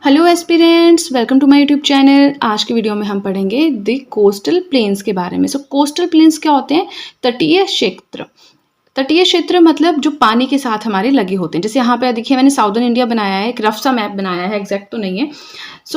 Hello aspirants, welcome to my YouTube channel. आज की video में हम पढ़ेंगे द कोस्टल प्लेन्स के बारे में। कोस्टल प्लेन्स क्या होते हैं? तटीय क्षेत्र। तटीय क्षेत्र मतलब जो पानी के साथ हमारे लगे होते हैं। जैसे यहाँ पे देखिए मैंने साउदर्न इंडिया बनाया है, एक रफ सा मैप बनाया है, एग्जैक्ट तो नहीं है।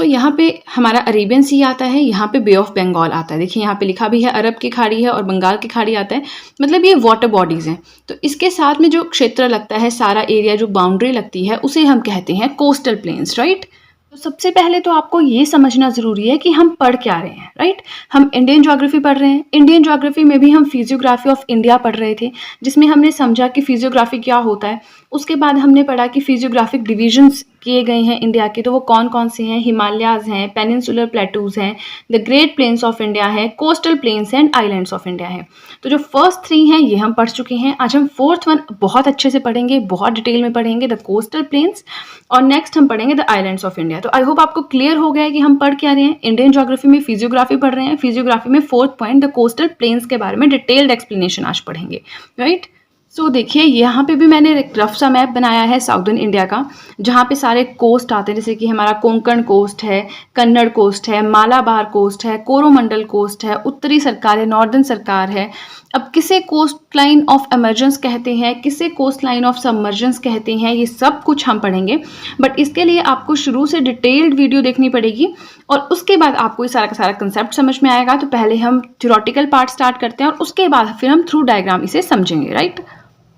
यहाँ पे हमारा अरेबियन सी आता है, यहाँ पे बे ऑफ बंगाल आता है। देखिए यहाँ पे लिखा भी है अरब की खाड़ी है और बंगाल की खाड़ी आता है, मतलब ये वाटर बॉडीज हैं। तो इसके साथ में जो क्षेत्र लगता है, सारा एरिया जो बाउंड्री लगती है, उसे हम कहते हैं कोस्टल प्लेन्स, राइट। तो सबसे पहले तो आपको ये समझना ज़रूरी है कि हम पढ़ क्या रहे हैं, राइट। हम इंडियन ज्योग्राफी पढ़ रहे हैं। इंडियन ज्योग्राफी में भी हम फिजियोग्राफी ऑफ इंडिया पढ़ रहे थे, जिसमें हमने समझा कि फिजियोग्राफी क्या होता है। उसके बाद हमने पढ़ा कि फिजियोग्राफिक डिविजन्स किए गए हैं इंडिया के, तो वो कौन कौन से हैं। हिमालयाज़ हैं, पेनिनसुलर प्लेटूज़ हैं, the great plains of India है, coastal plains and islands of India है। तो जो फर्स्ट 3 हैं ये हम पढ़ चुके हैं। आज हम 4th वन बहुत अच्छे से पढ़ेंगे, बहुत डिटेल में पढ़ेंगे, द कोस्टल प्लेन्स, और नेक्स्ट हम पढ़ेंगे द आइलैंड्स ऑफ इंडिया। तो आई होप आपको क्लियर हो गया है कि हम पढ़ क्या रहे हैं। इंडियन ज्योग्राफी में फिजियोग्राफी पढ़ रहे हैं, फिजियोग्राफी में 4th point the coastal planes के बारे में डिटेल्ड एक्सप्लेनेशन आज पढ़ेंगे, राइट। देखिए यहाँ पे भी मैंने एक रफ सा मैप बनाया है साउदर्न इंडिया का, जहाँ पे सारे कोस्ट आते हैं। जैसे कि हमारा कोंकण कोस्ट है, कन्नड़ कोस्ट है, मालाबार कोस्ट है, कोरोमंडल कोस्ट है, उत्तरी सरकार है, नॉर्दर्न सरकार है। अब किसे कोस्ट लाइन ऑफ एमर्जेंस कहते हैं, किसे कोस्ट लाइन ऑफ सबमर्जेंस कहते हैं, ये सब कुछ हम पढ़ेंगे। बट इसके लिए आपको शुरू से डिटेल्ड वीडियो देखनी पड़ेगी और उसके बाद आपको ये सारा का सारा कंसेप्ट समझ में आएगा। तो पहले हम थ्योरेटिकल पार्ट स्टार्ट करते हैं और उसके बाद फिर हम थ्रू डायग्राम इसे समझेंगे, right.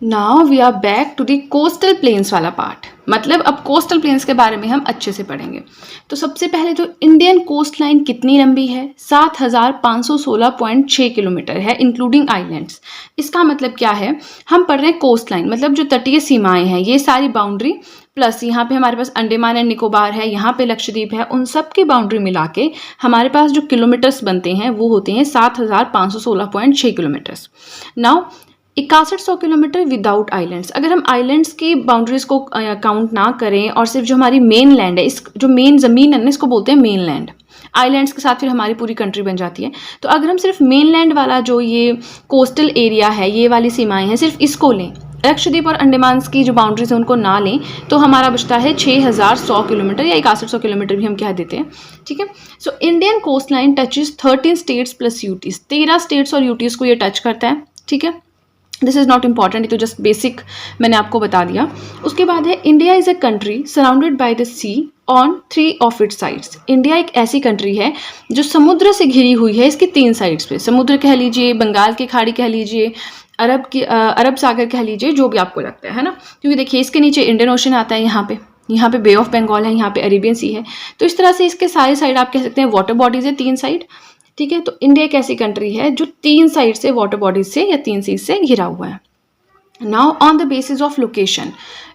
Now we are back to the coastal plains वाला पार्ट। मतलब अब कोस्टल प्लेन्स के बारे में हम अच्छे से पढ़ेंगे। तो सबसे पहले तो इंडियन कोस्ट लाइन कितनी लंबी है? 7516.6 किलोमीटर है, इंक्लूडिंग आइलैंड्स। इसका मतलब क्या है? हम पढ़ रहे हैं कोस्ट लाइन, मतलब जो तटीय सीमाएं हैं, ये सारी बाउंड्री प्लस यहाँ पे हमारे पास अंडमान एंड निकोबार है, यहाँ पे लक्षद्वीप है, उन सब की बाउंड्री मिला के हमारे पास जो किलोमीटर्स बनते हैं वो होते हैं 7516.6 kilometres. Now 6100 kilometre without islands. अगर हम आइलैंड्स की बाउंड्रीज को काउंट ना करें और सिर्फ जो हमारी मेन लैंड है, इस जो मेन ज़मीन है ना, इसको बोलते हैं मेन लैंड। आइलैंड्स के साथ फिर हमारी पूरी कंट्री बन जाती है। तो अगर हम सिर्फ मेन लैंड वाला जो ये कोस्टल एरिया है, ये वाली सीमाएं हैं, सिर्फ इसको लें, लक्षद्वीप और अंडमान की जो बाउंड्रीज है उनको ना लें, तो हमारा बचता है 6100 किलोमीटर या 6100 किलोमीटर भी हम कह देते हैं, ठीक है। Indian coast line touches 13 states plus UTs. 13 states और यूटीज को ये टच करता है, ठीक है। दिस इज़ नॉट इम्पॉर्टेंट, ये तो जस्ट बेसिक मैंने आपको बता दिया। उसके बाद है India is a country surrounded by the sea on 3 of its sides. India एक ऐसी कंट्री है जो समुद्र से घिरी हुई है, इसकी 3 साइड्स पे। समुद्र कह लीजिए, बंगाल की खाड़ी कह लीजिए, अरब सागर कह लीजिए, जो भी आपको लगता है ना। क्योंकि देखिए इसके नीचे इंडियन ओशन आता है, यहाँ पे बे ऑफ बंगाल है, यहाँ पे अरेबियन सी है। तो इस तरह से इसके सारे साइड आप कह सकते हैं वाटर बॉडीज है, 3 साइड, ठीक है। तो इंडिया एक ऐसी कंट्री है जो 3 साइड से वाटर बॉडीज से या 3 चीज से घिरा हुआ है। Now on the basis of location,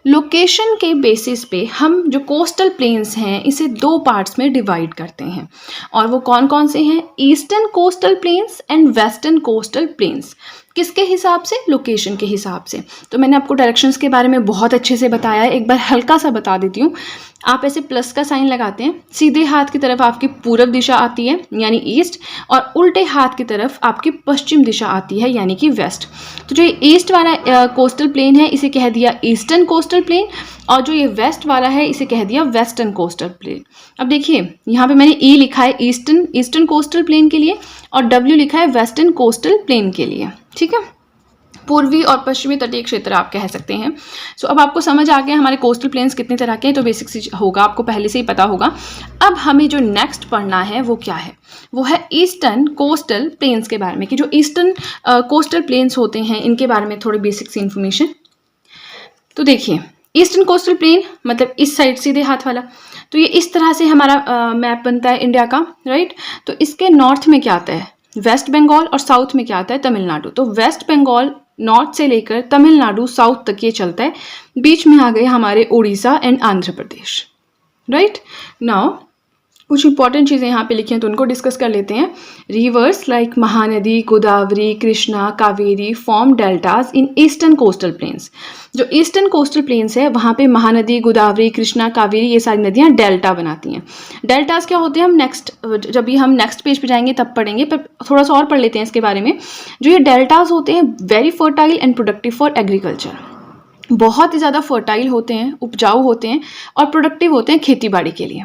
location के बेसिस पे हम जो कोस्टल प्लेन्स हैं इसे 2 पार्ट्स में डिवाइड करते हैं। और वो कौन कौन से हैं? Eastern coastal plains and western coastal planes. किसके हिसाब से? लोकेशन के हिसाब से। तो मैंने आपको डायरेक्शंस के बारे में बहुत अच्छे से बताया है, एक बार हल्का सा बता देती हूँ। आप ऐसे प्लस का साइन लगाते हैं, सीधे हाथ की तरफ आपकी पूर्व दिशा आती है यानी ईस्ट, और उल्टे हाथ की तरफ आपकी पश्चिम दिशा आती है यानी कि वेस्ट। तो जो ये ईस्ट वाला कोस्टल प्लेन है इसे कह दिया ईस्टर्न कोस्टल प्लेन, और जो ये वेस्ट वाला है इसे कह दिया वेस्टर्न कोस्टल प्लेन। अब देखिए यहाँ पे मैंने ई लिखा है ईस्टर्न कोस्टल प्लेन के लिए और डब्ल्यू लिखा है वेस्टर्न कोस्टल प्लेन के लिए, ठीक है। पूर्वी और पश्चिमी तटीय क्षेत्र आप कह सकते हैं। अब आपको समझ आ गया हमारे कोस्टल प्लेन्स कितने तरह के हैं, तो बेसिक सी होगा, आपको पहले से ही पता होगा। अब हमें जो नेक्स्ट पढ़ना है वो क्या है? वो है ईस्टर्न कोस्टल प्लेन्स के बारे में, कि जो ईस्टर्न कोस्टल प्लेन्स होते हैं इनके बारे में थोड़ी बेसिक सी इन्फॉर्मेशन। तो देखिए ईस्टर्न कोस्टल प्लेन मतलब इस साइड सीधे हाथ वाला, तो ये इस तरह से हमारा मैप बनता है इंडिया का, राइट। तो इसके नॉर्थ में क्या आता है? वेस्ट बंगाल, और साउथ में क्या आता है? तमिलनाडु। तो वेस्ट बंगाल नॉर्थ से लेकर तमिलनाडु साउथ तक ये चलता है। बीच में आ गए हमारे Orissa and Andhra Pradesh, right. Now कुछ इंपॉर्टेंट चीज़ें यहाँ पे लिखी हैं तो उनको डिस्कस कर लेते हैं। Reverse like Mahanadi, Godavari, Krishna, Kaveri form deltas in eastern coastal planes. जो ईस्टर्न कोस्टल प्लेन्स है वहाँ पे महानदी, गोदावरी, कृष्णा, कावेरी ये सारी नदियाँ डेल्टा बनाती हैं। डेल्टाज क्या होते हैं हम जब भी हम नेक्स्ट पेज पे जाएंगे तब पढ़ेंगे, पर थोड़ा सा और पढ़ लेते हैं इसके बारे में। जो ये डेल्टाज होते हैं very fertile and productive for agriculture, बहुत ही ज़्यादा फर्टाइल होते हैं, उपजाऊ होते हैं और प्रोडक्टिव होते हैं खेती बाड़ी के लिए।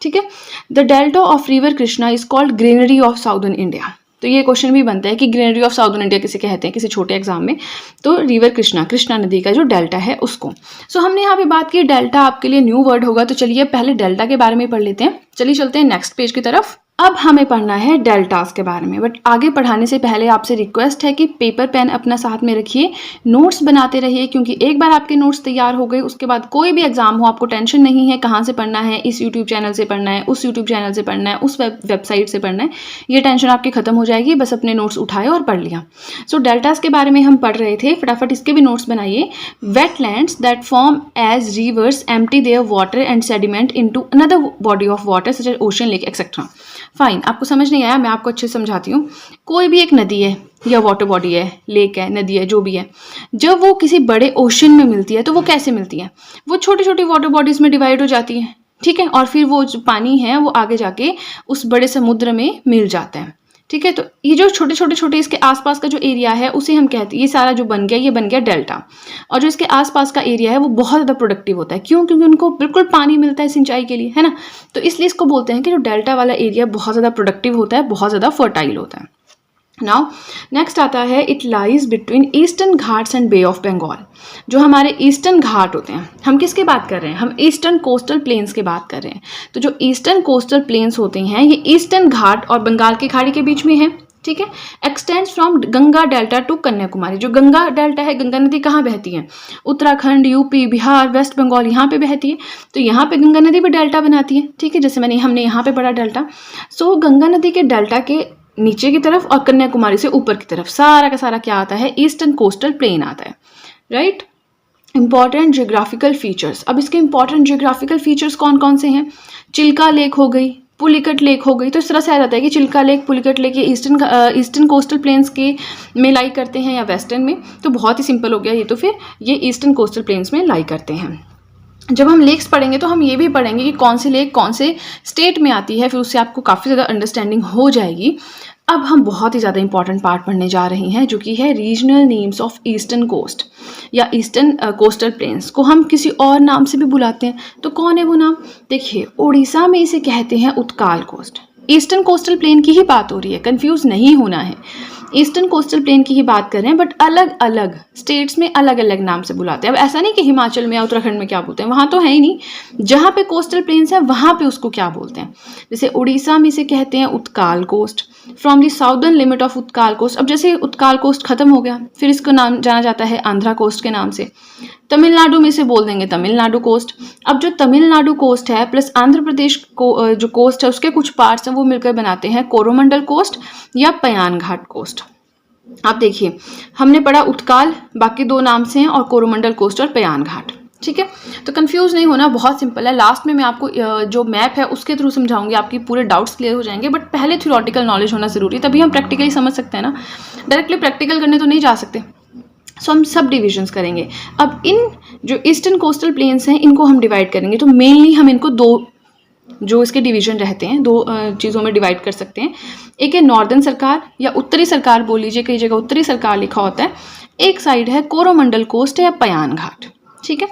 ठीक है। The delta of river Krishna is called granary of southern India. तो ये क्वेश्चन भी बनता है कि ग्रेनरी ऑफ साउदर्न इंडिया किसे कहते हैं किसी छोटे एग्जाम में, तो रिवर कृष्णा, कृष्णा नदी का जो डेल्टा है उसको। सो हमने यहाँ पे बात की डेल्टा आपके लिए न्यू वर्ड होगा, तो चलिए पहले डेल्टा के बारे में पढ़ लेते हैं। चलिए चलते हैं नेक्स्ट पेज की तरफ। अब हमें पढ़ना है डेल्टास के बारे में, बट आगे पढ़ाने से पहले आपसे रिक्वेस्ट है कि पेपर पेन अपना साथ में रखिए, नोट्स बनाते रहिए, क्योंकि एक बार आपके नोट्स तैयार हो गए उसके बाद कोई भी एग्जाम हो आपको टेंशन नहीं है कहाँ से पढ़ना है, इस यूट्यूब चैनल से पढ़ना है, उस यूट्यूब चैनल से पढ़ना है, उस वेबसाइट से पढ़ना है, ये टेंशन आपकी खत्म हो जाएगी, बस अपने नोट्स उठाए और पढ़ लिया। सो डेल्टास के बारे में हम पढ़ रहे थे, फटाफट इसके भी नोट्स बनाइए। Wetlands that form as rivers empty their water and sediment into another body of water such as ocean, lake etcetera. Fine, आपको समझ नहीं आया, मैं आपको अच्छे से समझाती हूँ। कोई भी एक नदी है या वाटर बॉडी है, लेक है, नदी है, जो भी है, जब वो किसी बड़े ओशन में मिलती है तो वो कैसे मिलती है, वो छोटी छोटी वाटर बॉडीज में डिवाइड हो जाती है, ठीक है, और फिर वो जो पानी है वो आगे जाके उस बड़े समुद्र में मिल जाता है, ठीक है। तो ये जो छोटे छोटे छोटे इसके आसपास का जो एरिया है उसे हम कहते हैं, ये सारा जो बन गया ये बन गया डेल्टा। और जो इसके आसपास का एरिया है वो बहुत ज़्यादा प्रोडक्टिव होता है, क्यों? क्योंकि उनको बिल्कुल पानी मिलता है सिंचाई के लिए, है ना। तो इसलिए इसको बोलते हैं कि जो डेल्टा वाला एरिया बहुत ज़्यादा प्रोडक्टिव होता है, बहुत ज़्यादा फर्टाइल होता है। नाउ नेक्स्ट आता है, it lies between eastern Ghats and Bay of Bengal. जो हमारे ईस्टर्न घाट होते हैं, हम किसकी बात कर रहे हैं, हम ईस्टर्न कोस्टल प्लेन्स की बात कर रहे हैं। तो जो ईस्टर्न कोस्टल प्लेन्स होते हैं ये ईस्टर्न घाट और बंगाल की खाड़ी के बीच में है, ठीक है। Extends from Ganga delta two Kanyakumari. जो गंगा डेल्टा है, गंगा नदी कहाँ बहती है, उत्तराखंड, यूपी, बिहार, वेस्ट बंगाल, यहाँ पे बहती है। तो यहाँ पे गंगा नदी भी डेल्टा बनाती है, ठीक है, जैसे हमने यहाँ पे पढ़ा डेल्टा। सो गंगा नदी के डेल्टा के नीचे की तरफ और कन्याकुमारी से ऊपर की तरफ सारा का सारा क्या आता है, ईस्टर्न कोस्टल प्लेन आता है, राइट। Important geographical features. अब इसके इंपॉर्टेंट जियोग्राफिकल फीचर्स कौन कौन से हैं, चिल्का लेक हो गई, पुलिकट लेक हो गई। तो इस तरह से आ जाता है कि चिल्का लेक, पुलिकट लेक ये ईस्टर्न कोस्टल प्लेन्स के में लाई करते हैं या वेस्टर्न में। तो बहुत ही सिंपल हो गया ये, तो फिर ये ईस्टर्न कोस्टल प्लेन्स में लाई करते हैं। जब हम लेक्स पढ़ेंगे तो हम ये भी पढ़ेंगे कि कौन सी लेक कौन से स्टेट में आती है, फिर उससे आपको काफ़ी ज़्यादा अंडरस्टैंडिंग हो जाएगी। अब हम बहुत ही ज़्यादा इंपॉर्टेंट पार्ट पढ़ने जा रहे हैं, जो कि है regional names of eastern coast या ईस्टर्न कोस्टल प्लेन्स को हम किसी और नाम से भी बुलाते हैं। तो कौन है वो नाम, देखिए उड़ीसा में इसे कहते हैं Utkal coast. Eastern coastal plain की ही बात हो रही है, कंफ्यूज नहीं होना है, ईस्टर्न कोस्टल प्लेन की ही बात कर रहे हैं, बट अलग अलग स्टेट्स में अलग अलग नाम से बुलाते हैं। अब ऐसा नहीं कि हिमाचल में या उत्तराखंड में क्या बोलते हैं, वहाँ तो है ही नहीं, जहाँ पे कोस्टल प्लेन्स हैं वहाँ पे उसको क्या बोलते हैं। जैसे उड़ीसा में इसे कहते हैं Utkal coast, from the southern limit of Utkal coast. अब जैसे उत्काल कोस्ट खत्म हो गया, फिर इसको नाम जाना जाता है आंध्रा कोस्ट के नाम से। तमिलनाडु में से बोल देंगे तमिलनाडु कोस्ट। अब जो तमिलनाडु कोस्ट है प्लस आंध्र प्रदेश को जो कोस्ट है उसके कुछ पार्ट्स हैं वो मिलकर बनाते हैं कोरोमंडल कोस्ट या पयान घाट कोस्ट। आप देखिए हमने पढ़ा उत्काल, बाकी दो नाम से हैं, और कोरोमंडल कोस्ट और पयान घाट, ठीक है। तो कंफ्यूज नहीं होना, बहुत सिंपल है। लास्ट में मैं आपको जो मैप है उसके थ्रू समझाऊंगी, आपकी पूरे डाउट्स क्लियर हो जाएंगे, बट पहले थ्योरेटिकल नॉलेज होना जरूरी, तभी हम प्रैक्टिकली समझ सकते हैं ना, डायरेक्टली प्रैक्टिकल करने तो नहीं जा सकते। सो हम सब डिविजन्स करेंगे। अब इन जो ईस्टर्न कोस्टल प्लेन्स हैं इनको हम डिवाइड करेंगे, तो मेनली हम इनको दो जो इसके डिवीजन रहते हैं, दो चीज़ों में डिवाइड कर सकते हैं। एक है नॉर्दर्न सरकार या उत्तरी सरकार बोल लीजिए, कई जगह उत्तरी सरकार लिखा होता है। एक साइड है कोरोमंडल कोस्ट या पयान घाट, ठीक है।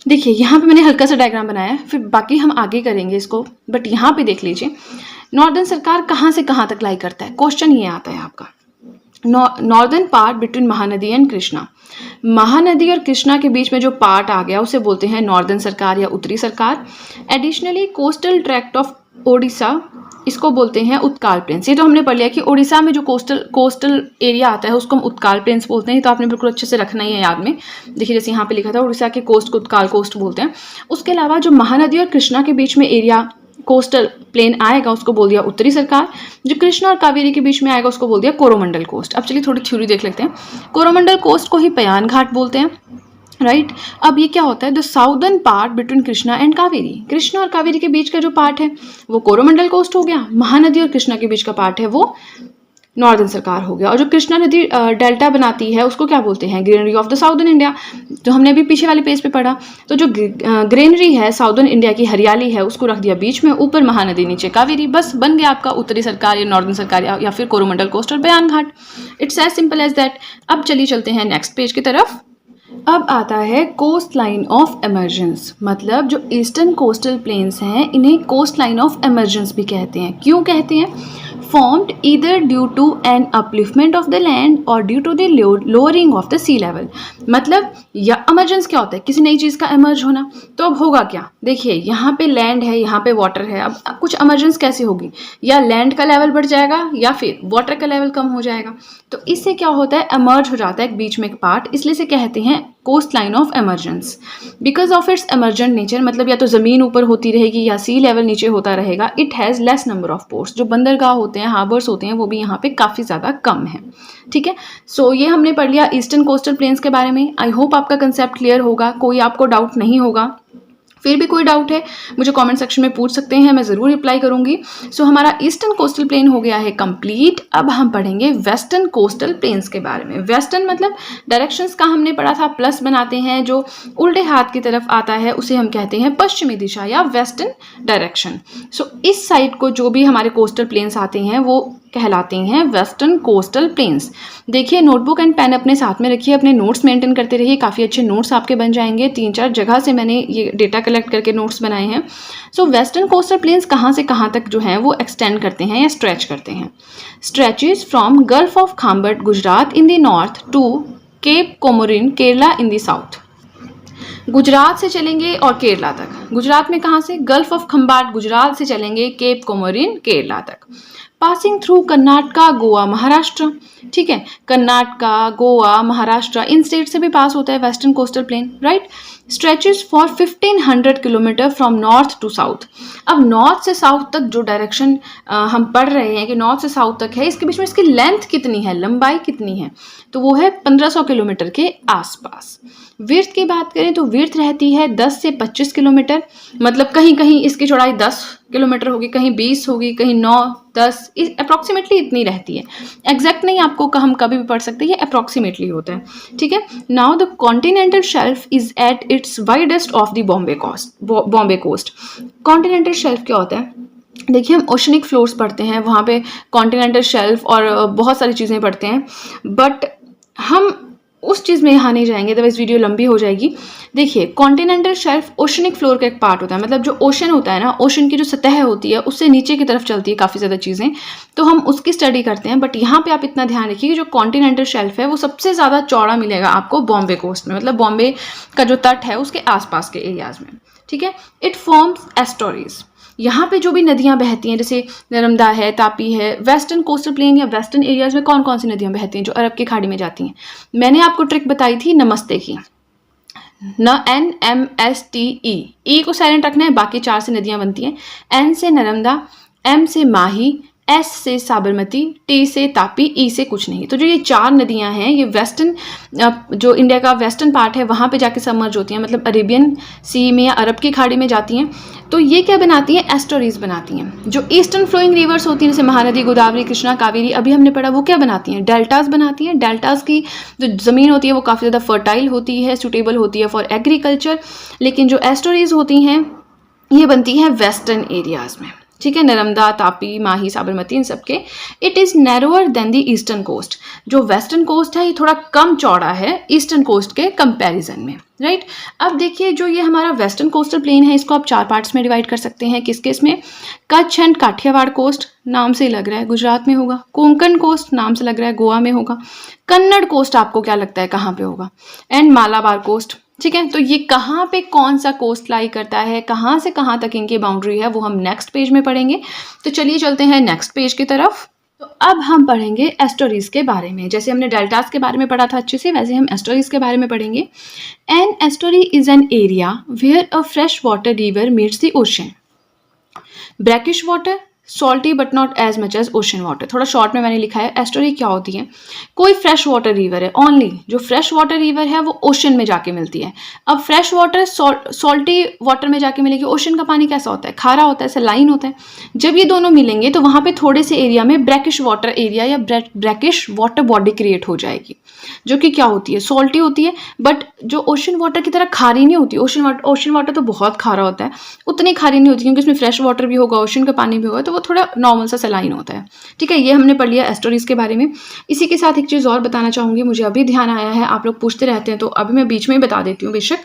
देखिए यहाँ पे मैंने हल्का सा डायग्राम बनाया है, फिर बाकी हम आगे करेंगे इसको, बट यहाँ पे देख लीजिए नॉर्दर्न सरकार कहाँ से कहाँ तक लाई करता है। क्वेश्चन ये आता है आपका, northern part between Mahanadi and Krishna. Mahanadi और कृष्णा के बीच में जो पार्ट आ गया उसे बोलते हैं नॉर्दर्न सरकार या उत्तरी सरकार। Additionally coastal tract of Odisha, इसको बोलते हैं उत्काल प्लेन्स। ये तो हमने पढ़ लिया कि उड़ीसा में जो कोस्टल एरिया आता है उसको हम उत्काल प्लेन्स बोलते हैं, तो आपने बिल्कुल अच्छे से रखना ही है याद में। देखिए जैसे यहाँ पे लिखा था उड़ीसा के कोस्ट को उत्काल कोस्ट बोलते हैं। उसके अलावा जो महानदी और कृष्णा के बीच में एरिया कोस्टल प्लेन आएगा उसको बोल दिया उत्तरी सरकार। जो कृष्णा और कावेरी के बीच में आएगा उसको बोल दिया कोरोमंडल कोस्ट। अब चलिए थोड़ी थ्योरी देख लेते हैं। कोरोमंडल कोस्ट को ही पयान घाट बोलते हैं, राइट। अब ये क्या होता है, the southern part between Krishna and Kaveri, Krishna और कावेरी के बीच का जो पार्ट है वो कोरोमंडल कोस्ट हो गया। महानदी और कृष्णा के बीच का पार्ट है वो नॉर्दर्न सरकार हो गया। और जो कृष्णा नदी डेल्टा बनाती है उसको क्या बोलते हैं, granary of the southern India, जो हमने अभी पीछे वाले पेज पे पढ़ा। तो जो ग्रेनरी है साउदर्न इंडिया की हरियाली है उसको रख दिया बीच में, ऊपर महानदी नीचे कावेरी, बस बन गया आपका उत्तरी सरकार या नॉर्दर्न सरकार या फिर कोरोमंडल कोस्ट और बयान घाट। It's as simple as that. अब चलिए चलते हैं नेक्स्ट पेज की तरफ। अब आता है कोस्ट लाइन ऑफ एमर्जेंस, मतलब जो ईस्टर्न कोस्टल प्लेन्स हैं इन्हें कोस्ट लाइन ऑफ एमर्जेंस भी कहते हैं। क्यों कहते हैं? Formed either due to an upliftment of the land और due to the lowering of the sea level. मतलब या एमर्जेंस क्या होता है? किसी नई चीज़ का एमर्ज होना। तो अब होगा क्या? देखिए यहाँ पे लैंड है, यहाँ पे वाटर है। अब कुछ एमर्जेंस कैसे होगी? या लैंड का लेवल बढ़ जाएगा या फिर वाटर का लेवल कम हो जाएगा। तो इससे क्या होता है? एमर्ज हो जाता है बीच में एक पार्ट, इसलिए से कहते हैं coast line of emergence. Because of its emergent nature, मतलब या तो ज़मीन ऊपर होती रहेगी या सी लेवल नीचे होता रहेगा। It has less number of ports, जो बंदरगाह होते हैं, हार्बर्स होते हैं, वो भी यहाँ पे काफ़ी ज़्यादा कम है। ठीक है, सो ये हमने पढ़ लिया ईस्टर्न कोस्टल प्लेन्स के बारे में। आई होप आपका कंसेप्ट क्लियर होगा, कोई आपको डाउट नहीं होगा। फिर भी कोई डाउट है मुझे कमेंट सेक्शन में पूछ सकते हैं, मैं ज़रूर रिप्लाई करूंगी। सो हमारा ईस्टर्न कोस्टल प्लेन हो गया है कंप्लीट। अब हम पढ़ेंगे वेस्टर्न कोस्टल प्लेन्स के बारे में। वेस्टर्न मतलब डायरेक्शंस का हमने पढ़ा था, प्लस बनाते हैं, जो उल्टे हाथ की तरफ आता है उसे हम कहते हैं पश्चिमी दिशा या वेस्टर्न डायरेक्शन। सो इस साइड को जो भी हमारे कोस्टल प्लेन्स आते हैं वो कहलाते हैं वेस्टर्न कोस्टल प्लेन्स। देखिए नोटबुक एंड पेन अपने साथ में रखिए, अपने नोट्स मेंटेन करते रहिए, काफ़ी अच्छे नोट्स आपके बन जाएंगे। 3-4 जगह से मैंने ये डेटा कलेक्ट करके नोट्स बनाए हैं। सो वेस्टर्न कोस्टल प्लेन्स कहाँ से कहाँ तक जो हैं वो एक्सटेंड करते हैं या स्ट्रेच करते हैं। Stretches from Gulf of Khambhat Gujarat in the north to Cape Comorin Kerala in the south. Gujarat से चलेंगे और केरला तक। गुजरात में कहाँ से? गल्फ ऑफ खम्बाट गुजरात से चलेंगे केप कोमोरिन केरला तक। Passing through Karnataka, Goa, Maharashtra. ठीक है, कर्नाटका, गोवा, महाराष्ट्र, इन स्टेट से भी पास होता है western coastal plain, right. Stretches for 1500 kilometre from north to south. अब नॉर्थ से साउथ तक जो डायरेक्शन हम पढ़ रहे हैं कि नॉर्थ से साउथ तक है, इसके बीच में इसकी लेंथ कितनी है, लंबाई कितनी है? तो वो है 1500 किलोमीटर के आसपास। विड्थ की बात करें तो विड्थ रहती है 10 से 25 किलोमीटर, मतलब कहीं कहीं इसकी चौड़ाई 10 किलोमीटर होगी, कहीं 20 होगी, कहीं 9, 10, अप्रॉक्सीमेटली इतनी रहती है। एग्जैक्ट नहीं आपको हम कभी भी पढ़ सकते हैं, ये अप्रॉक्सीमेटली होता है। ठीक है, now the continental shelf is at its widest off the Bombay coast. Continental shelf क्या होता है? देखिए हम ओशनिक फ्लोर्स पढ़ते हैं, वहाँ पे कॉन्टिनेंटल शेल्फ और बहुत सारी चीज़ें पढ़ते हैं, बट हम उस चीज़ में यहाँ नहीं जाएंगे, अदरवाइज वीडियो लंबी हो जाएगी। देखिए कॉन्टिनेंटल शेल्फ ओशनिक फ्लोर का एक पार्ट होता है, मतलब जो ओशन होता है ना, ओशन की जो सतह होती है उससे नीचे की तरफ चलती है काफ़ी ज़्यादा चीज़ें, तो हम उसकी स्टडी करते हैं। बट यहाँ पे आप इतना ध्यान रखिए कि जो कॉन्टिनेंटल शेल्फ है वो सबसे ज़्यादा चौड़ा मिलेगा आपको बॉम्बे कोस्ट में, मतलब बॉम्बे का जो तट है उसके आसपास के एरियाज में। ठीक है, इट फॉर्म्स एस्टोरीज। यहाँ पे जो भी नदियाँ बहती हैं, जैसे नर्मदा है, तापी है, वेस्टर्न कोस्टल प्लेन या वेस्टर्न एरियाज में कौन कौन सी नदियाँ बहती हैं जो अरब की खाड़ी में जाती हैं? मैंने आपको ट्रिक बताई थी नमस्ते की, NMSTE, ई को साइलेंट रखना है, बाकी 4 से नदियाँ बनती हैं। N से नर्मदा, M से माही, S से साबरमती, T से तापी, E से कुछ नहीं। तो जो ये 4 नदियां हैं ये वेस्टर्न, जो इंडिया का वेस्टर्न पार्ट है वहाँ पे जाके सबमर्ज होती हैं, मतलब अरेबियन सी में या अरब की खाड़ी में जाती हैं। तो ये क्या बनाती हैं? एस्टोरीज बनाती हैं। जो ईस्टर्न फ्लोइंग रिवर्स होती हैं जैसे महानदी, गोदावरी, कृष्णा, कावेरी, अभी हमने पढ़ा, वो क्या बनाती हैं? डेल्टास बनाती हैं। डेल्टास की जो ज़मीन होती है वो काफ़ी ज़्यादा फर्टाइल होती है, सुटेबल होती है फॉर एग्रीकल्चर। लेकिन जो एस्टोरीज होती हैं ये बनती हैं वेस्टर्न एरियाज में। ठीक है, नर्मदा, तापी, माही, साबरमती, इन सबके। It is narrower than the eastern coast. जो वेस्टर्न कोस्ट है ये थोड़ा कम चौड़ा है ईस्टर्न कोस्ट के कंपैरिजन में, राइट। अब देखिए जो ये हमारा वेस्टर्न कोस्टल प्लेन है इसको आप 4 पार्ट्स में डिवाइड कर सकते हैं। किस किस में? कच्छ एंड काठियावाड़ कोस्ट, नाम से लग रहा है गुजरात में होगा। कोंकण कोस्ट, नाम से लग रहा है गोवा में होगा। कन्नड़ कोस्ट आपको क्या लगता है कहाँ पे होगा? And Malabar coast. ठीक है, तो ये कहाँ पे कौन सा कोस्ट लाई करता है, कहाँ से कहाँ तक इनकी बाउंड्री है, वो हम नेक्स्ट पेज में पढ़ेंगे। तो चलिए चलते हैं नेक्स्ट पेज की तरफ। तो अब हम पढ़ेंगे एस्टोरीज के बारे में। जैसे हमने डेल्टास के बारे में पढ़ा था अच्छे से, वैसे हम एस्टोरीज के बारे में पढ़ेंगे। An estuary is an area where a fresh water river meets the ocean. Brackish water, salty but not as much as ocean water. थोड़ा शॉर्ट में मैंने लिखा है। एस्टोरी क्या होती है? कोई फ्रेश वाटर रिवर है, ओनली जो फ्रेश वाटर रिवर है वो ओशन में जाके मिलती है। अब फ्रेश वाटर सॉल्टी वाटर में जाके मिलेगी। ओशन का पानी कैसा होता है? खारा होता है, ऐसा लाइन होता है। जब ये दोनों मिलेंगे तो वहाँ पे थोड़े से एरिया में ब्रैकिश वाटर एरिया या ब्रैकिश वाटर बॉडी क्रिएट हो जाएगी, जो कि क्या होती है? सॉल्टी होती है, बट जो ओशन वाटर की तरह खारी नहीं होती। ओशन वाटर तो बहुत खारा होता है, उतनी खारी नहीं होती क्योंकि उसमें फ्रेश वाटर भी होगा, ओशन का पानी भी होगा, तो वो थोड़ा नॉर्मल सा सलाइन होता है। ठीक है, ये हमने पढ़ लिया एस्टोरीज के बारे में। इसी के साथ एक चीज़ और बताना चाहूँगी, मुझे अभी ध्यान आया है, आप लोग पूछते रहते हैं तो अभी मैं बीच में ही बता देती हूँ। बेशक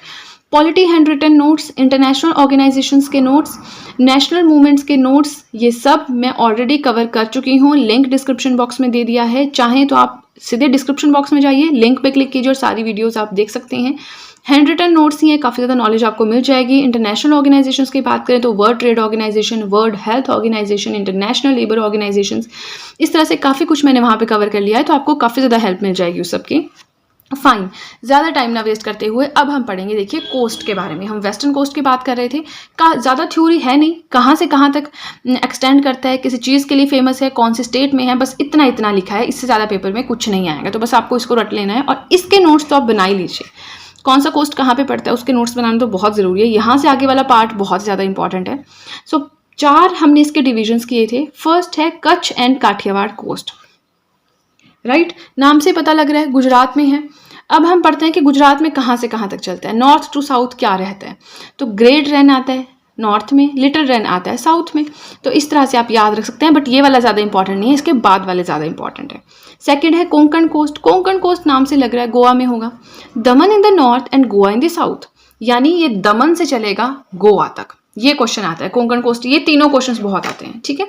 polity hand written notes, international organisations के नोट्स, नेशनल मूवमेंट्स के नोट्स, ये सब मैं ऑलरेडी कवर कर चुकी हूँ। लिंक डिस्क्रिप्शन बॉक्स में दे दिया है, चाहें तो आप सीधे डिस्क्रिप्शन बॉक्स में जाइए, लिंक पे क्लिक कीजिए और सारी वीडियोस आप देख सकते हैं। हैंड रिटन नोट्स ही हैं, काफ़ी ज़्यादा नॉलेज आपको मिल जाएगी। इंटरनेशनल ऑर्गेनाइजेशंस की बात करें तो world trade organisation, world health organisation, international labour organisations, इस तरह से काफ़ी कुछ मैंने वहाँ पे कवर कर लिया है, तो आपको काफ़ी ज़्यादा हेल्प मिल जाएगी उस सबकी। फाइन, ज़्यादा टाइम ना वेस्ट करते हुए अब हम पढ़ेंगे, देखिए कोस्ट के बारे में। हम वेस्टर्न कोस्ट की बात कर रहे थे, ज़्यादा थ्योरी है नहीं, कहाँ से कहाँ तक एक्सटेंड करता है, किसी चीज़ के लिए फेमस है, कौन से स्टेट में है, बस इतना इतना लिखा है, इससे ज़्यादा पेपर में कुछ नहीं आएगा। तो बस आपको इसको रट लेना है और इसके नोट्स तो आप बना ही लीजिए। कौन सा कोस्ट कहाँ पे पड़ता है उसके नोट्स बनाना तो बहुत ज़रूरी है, यहाँ से आगे वाला पार्ट बहुत ज़्यादा इंपॉर्टेंट है। सो 4 हमने इसके डिविजन्स किए थे। फर्स्ट है Kutch and Kathiawar coast, right, नाम से पता लग रहा है गुजरात में है। अब हम पढ़ते हैं कि गुजरात में कहाँ से कहाँ तक चलता है, नॉर्थ टू साउथ क्या रहता है। तो ग्रेट रेन आता है नॉर्थ में, लिटिल रेन आता है साउथ में, तो इस तरह से आप याद रख सकते हैं, बट ये वाला ज़्यादा इंपॉर्टेंट नहीं है, इसके बाद वाले ज़्यादा इंपॉर्टेंट है। सेकंड है कोंकण कोस्ट। कोंकण कोस्ट नाम से लग रहा है गोवा में होगा। दमन इन the north and Goa in the south, यानी ये दमन से चलेगा गोवा तक, ये क्वेश्चन आता है कोंकण कोस्ट। ये तीनों क्वेश्चंस बहुत आते हैं। ठीक है,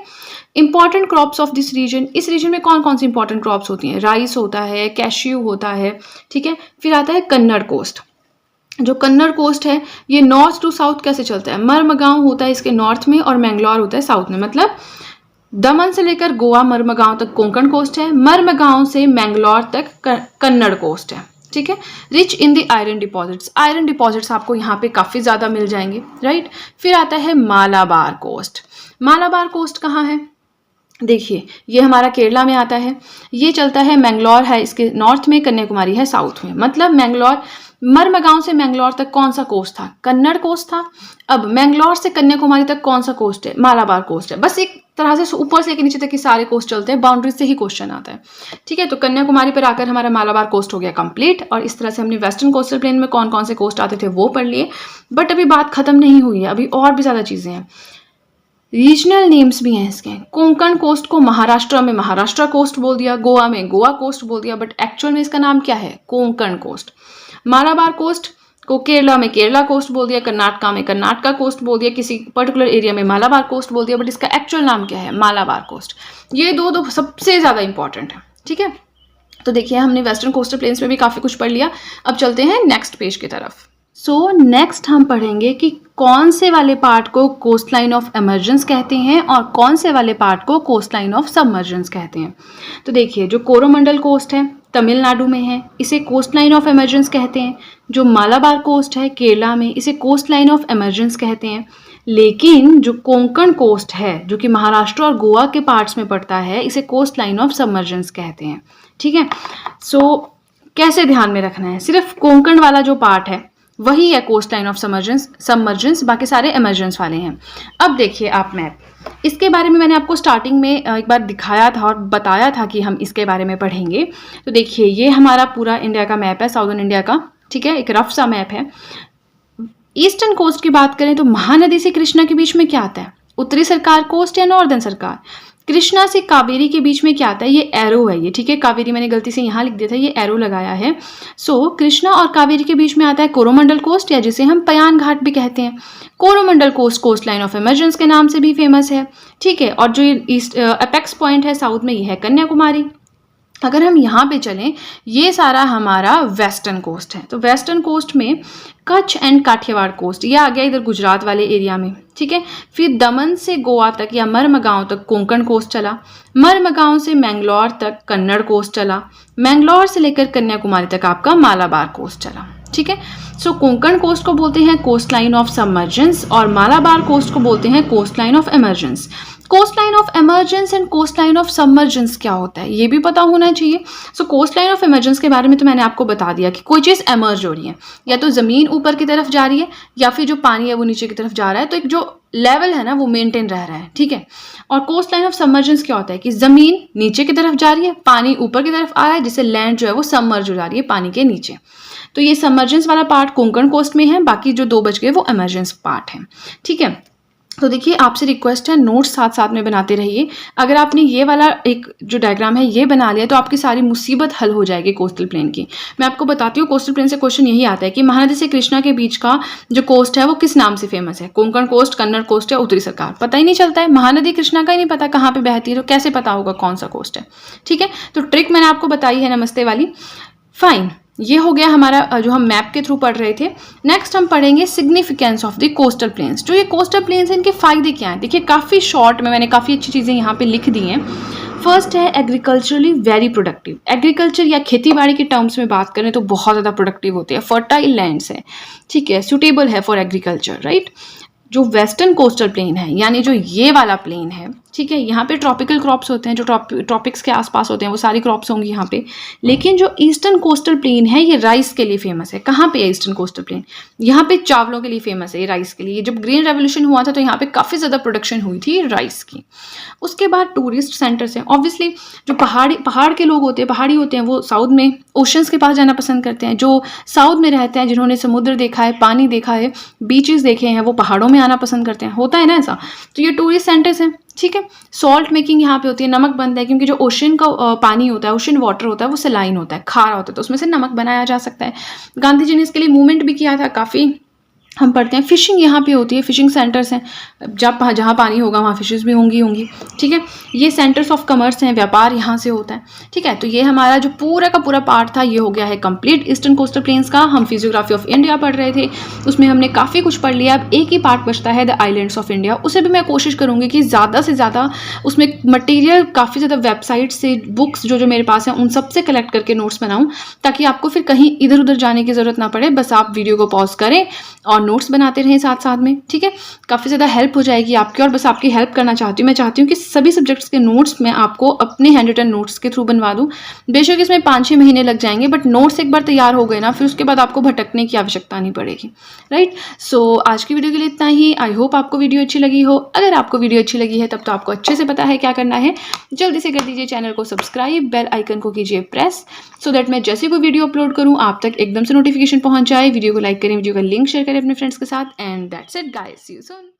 important crops of this region, इस रीजन में कौन कौन सी इंपॉर्टेंट क्रॉप्स होती हैं, राइस होता है, कैश्यू होता है। ठीक है, फिर आता है कन्नड़ कोस्ट। जो कन्नड़ कोस्ट है ये नॉर्थ टू साउथ कैसे चलता है, मरमगांव होता है इसके नॉर्थ में और मैंगलोर होता है साउथ में, मतलब दमन से लेकर गोवा मरमगांव तक कोंकण कोस्ट है, मरमगांव से मैंगलोर तक कन्नड़ कोस्ट है। ठीक है, rich in the iron deposits, iron deposits आपको यहाँ पे काफ़ी ज़्यादा मिल जाएंगे, राइट। फिर आता है मालाबार कोस्ट। मालाबार कोस्ट कहाँ है, देखिए ये हमारा केरला में आता है, ये चलता है, मैंगलोर है इसके नॉर्थ में, कन्याकुमारी है साउथ में, मतलब मैंगलोर, मरमगांव से मैंगलोर तक कौन सा कोस्ट था, कन्नड़ कोस्ट था। अब मैंगलोर से कन्याकुमारी तक कौन सा कोस्ट है, मालाबार कोस्ट है। बस एक तरह से ऊपर से लेकर नीचे तक के सारे कोस्ट चलते हैं, बाउंड्री से ही क्वेश्चन आता है। ठीक है, तो कन्याकुमारी पर आकर हमारा मालाबार कोस्ट हो गया कंप्लीट, और इस तरह से हमने वेस्टर्न कोस्टल प्लेन में कौन कौन से कोस्ट आते थे वो पढ़ लिए। बट अभी बात खत्म नहीं हुई है, अभी और भी ज़्यादा चीज़ें हैं, रीजनल नेम्स भी हैं इसके। कोंकण कोस्ट को महाराष्ट्र में महाराष्ट्र कोस्ट बोल दिया, गोवा में गोवा कोस्ट बोल दिया, बट एक्चुअल में इसका नाम क्या है, कोंकण कोस्ट। मालाबार कोस्ट को केरला में केरला कोस्ट बोल दिया, कर्नाटका में कर्नाटका कोस्ट बोल दिया, किसी पर्टिकुलर एरिया में मालाबार कोस्ट बोल दिया, बट इसका एक्चुअल नाम क्या है, मालाबार कोस्ट। ये दो सबसे ज़्यादा इंपॉर्टेंट है। ठीक है, तो देखिए हमने वेस्टर्न कोस्टल प्लेन्स में भी काफ़ी कुछ पढ़ लिया। अब चलते हैं नेक्स्ट पेज की तरफ। सो नेक्स्ट हम पढ़ेंगे कि कौन से वाले पार्ट को कोस्ट लाइन ऑफ एमर्जेंस कहते हैं और कौन से वाले पार्ट को कोस्ट लाइन ऑफ सबमर्जेंस कहते हैं। तो देखिए जो कोरोमंडल कोस्ट है तमिलनाडु में है, इसे कोस्ट लाइन ऑफ एमर्जेंस कहते हैं। जो मालाबार कोस्ट है केरला में, इसे कोस्ट लाइन ऑफ एमर्जेंस कहते हैं। लेकिन जो कोंकण कोस्ट है जो कि महाराष्ट्र और गोवा के पार्ट्स में पड़ता है, इसे कोस्ट लाइन ऑफ सबमर्जेंस कहते हैं। ठीक है, सो कैसे ध्यान में रखना है, सिर्फ कोंकण वाला जो पार्ट है वही है कोस्ट लाइन ऑफ सबमर्जेंस, बाकी सारे एमर्जेंस वाले हैं। अब देखिए आप मैप, इसके बारे में मैंने आपको स्टार्टिंग में एक बार दिखाया था और बताया था कि हम इसके बारे में पढ़ेंगे। तो देखिए ये हमारा पूरा इंडिया का मैप है, साउदर्न इंडिया का। ठीक है, एक रफ सा मैप है। ईस्टर्न कोस्ट की बात करें तो महानदी से कृष्णा के बीच में क्या आता है, उत्तरी सरकार कोस्ट या नॉर्दर्न सरकार। कृष्णा से कावेरी के बीच में क्या आता है, ये एरो है ये। ठीक है, कावेरी मैंने गलती से यहाँ लिख दिया था, ये एरो लगाया है। सो कृष्णा और कावेरी के बीच में आता है कोरोमंडल कोस्ट, या जिसे हम पयान घाट भी कहते हैं। Coromandel coast coast line of emergence के नाम से भी फेमस है। ठीक है, और जो ये ईस्ट अपेक्स पॉइंट है साउथ में, ये है कन्याकुमारी। अगर हम यहाँ पे चलें, ये सारा हमारा वेस्टर्न कोस्ट है। तो वेस्टर्न कोस्ट में कच्छ एंड काठियावाड़ कोस्ट, ये आ गया इधर गुजरात वाले एरिया में। ठीक है, फिर दमन से गोवा तक या मरमगांव तक कोंकण कोस्ट चला, मरमगांव से मैंगलोर तक कन्नड़ कोस्ट चला, मैंगलोर से लेकर कन्याकुमारी तक आपका मालाबार कोस्ट चला। ठीक है, सो कोंकण कोस्ट को बोलते हैं कोस्ट लाइन ऑफ सबमर्जेंस और मालाबार कोस्ट को बोलते हैं coast line of emergence. Coast line of emergence and coast line of submergence क्या होता है ये भी पता होना चाहिए। So coast line of emergence के बारे में तो मैंने आपको बता दिया कि कोई चीज़ एमर्ज हो रही है, या तो ज़मीन ऊपर की तरफ जा रही है या फिर जो पानी है वो नीचे की तरफ जा रहा है, तो एक जो लेवल है ना वो मेंटेन रह रहा है। ठीक है, और कोस्ट लाइन ऑफ सबमर्जेंस क्या होता है कि ज़मीन नीचे की तरफ जा रही है, पानी ऊपर की तरफ आ रहा है, जिससे लैंड जो है वो सबमर्ज हो जा रही है पानी के नीचे। तो ये सबमर्जेंस वाला पार्ट कोंकण कोस्ट में है, बाकी जो 2 बच गए वो एमर्जेंस पार्ट है। ठीक है, तो देखिए आपसे रिक्वेस्ट है नोट्स साथ साथ में बनाते रहिए। अगर आपने ये वाला एक जो डायग्राम है ये बना लिया तो आपकी सारी मुसीबत हल हो जाएगी कोस्टल प्लेन की। मैं आपको बताती हूँ कोस्टल प्लेन से क्वेश्चन यही आता है कि महानदी से कृष्णा के बीच का जो कोस्ट है वो किस नाम से फेमस है? कोंकण कोस्ट, कन्नड़ कोस्ट या उत्तरी सरकार? पता ही नहीं चलता है, महानदी कृष्णा का ही नहीं पता कहाँ पे बहती है, तो कैसे पता होगा कौन सा कोस्ट है? ठीक है, तो ट्रिक मैंने आपको बताई है नमस्ते वाली। फाइन, ये हो गया हमारा जो हम मैप के थ्रू पढ़ रहे थे। नेक्स्ट हम पढ़ेंगे significance of the coastal planes. जो ये कोस्टल प्लेन्स हैं इनके फायदे क्या हैं? देखिए काफ़ी शॉर्ट में मैंने काफ़ी अच्छी चीज़ें यहाँ पे लिख दी हैं। फर्स्ट है एग्रीकल्चरली वेरी प्रोडक्टिव। एग्रीकल्चर या खेती बाड़ी के टर्म्स में बात करें तो बहुत ज़्यादा प्रोडक्टिव होते हैं, फर्टाइल लैंड्स है, ठीक है, सुटेबल है फॉर एग्रीकल्चर, राइट। जो वेस्टर्न कोस्टल प्लेन है यानी जो ये वाला प्लेन है, ठीक है, यहाँ पे ट्रॉपिकल क्रॉप्स होते हैं, जो ट्रॉपिक्स के आसपास होते हैं वो सारी क्रॉप्स होंगी यहाँ पे। लेकिन जो ईस्टर्न कोस्टल प्लेन है ये राइस के लिए फेमस है। कहाँ पे है ईस्टर्न कोस्टल प्लेन? यहाँ पे चावलों के लिए फेमस है, ये राइस के लिए। जब ग्रीन रेवोल्यूशन हुआ था तो यहाँ पे काफ़ी ज़्यादा प्रोडक्शन हुई थी राइस की। उसके बाद टूरिस्ट सेंटर्स हैं। ऑब्वियसली जो पहाड़ के लोग होते हैं, पहाड़ी होते हैं, वो साउथ में ओशंस के पास जाना पसंद करते हैं। जो साउथ में रहते हैं, जिन्होंने समुद्र देखा है, पानी देखा है, बीचेस देखे हैं, वो पहाड़ों में आना पसंद करते हैं, होता है ना ऐसा। तो ये टूरिस्ट सेंटर्स हैं, ठीक है। सॉल्ट मेकिंग यहाँ पे होती है, नमक बनता है, क्योंकि जो ओशन का पानी होता है, ओशन वाटर होता है, वो सलाइन होता है, खारा होता है, तो उसमें से नमक बनाया जा सकता है। गांधी जी ने इसके लिए मूवमेंट भी किया था काफ़ी, हम पढ़ते हैं। फिशिंग यहाँ पे होती है, फिशिंग सेंटर्स हैं, जहाँ पानी होगा वहाँ फिशेस भी होंगी, ठीक है। ये सेंटर्स ऑफ कमर्स हैं, व्यापार यहाँ से होता है, ठीक है। तो ये हमारा जो पूरा का पूरा पार्ट था ये हो गया है कंप्लीट ईस्टर्न कोस्टल प्लेन्स का। हम फिजियोग्राफी ऑफ इंडिया पढ़ रहे थे, उसमें हमने काफ़ी कुछ पढ़ लिया। अब एक ही पार्ट बचता है द आइलैंड्स ऑफ इंडिया। उसे भी मैं कोशिश करूँगी कि ज़्यादा से ज़्यादा उसमें मटीरियल काफ़ी ज़्यादा वेबसाइट से, बुक्स जो मेरे पास हैं उन सब से कलेक्ट करके नोट्स बनाऊँ, ताकि आपको फिर कहीं इधर उधर जाने की ज़रूरत ना पड़े। बस आप वीडियो को पॉज करें और नोट्स बनाते रहें साथ साथ में, ठीक है। काफ़ी ज़्यादा हेल्प हो जाएगी आपकी, और बस आपकी हेल्प करना चाहती हूँ। मैं चाहती हूँ कि सभी सब्जेक्ट्स के नोट्स मैं आपको अपने हैंड रिटन नोट्स के थ्रू बनवा दूँ। बेशक इसमें 5-6 महीने लग जाएंगे, बट नोट्स एक बार तैयार हो गए ना, फिर उसके बाद आपको भटकने की आवश्यकता नहीं पड़ेगी, राइट। सो आज की वीडियो के लिए इतना ही। आई होप आपको वीडियो अच्छी लगी हो। अगर आपको वीडियो अच्छी लगी है तब तो आपको अच्छे से पता है क्या करना है। जल्दी से कर दीजिए चैनल को सब्सक्राइब, बेल आइकन को कीजिए प्रेस, सो दैट मैं जैसे कोई वीडियो अपलोड करूँ आप तक एकदम से नोटिफिकेशन पहुँच जाए। वीडियो को लाइक करें, वीडियो का लिंक शेयर करें अपने फ्रेंड्स के साथ, and that's it guys, see you soon.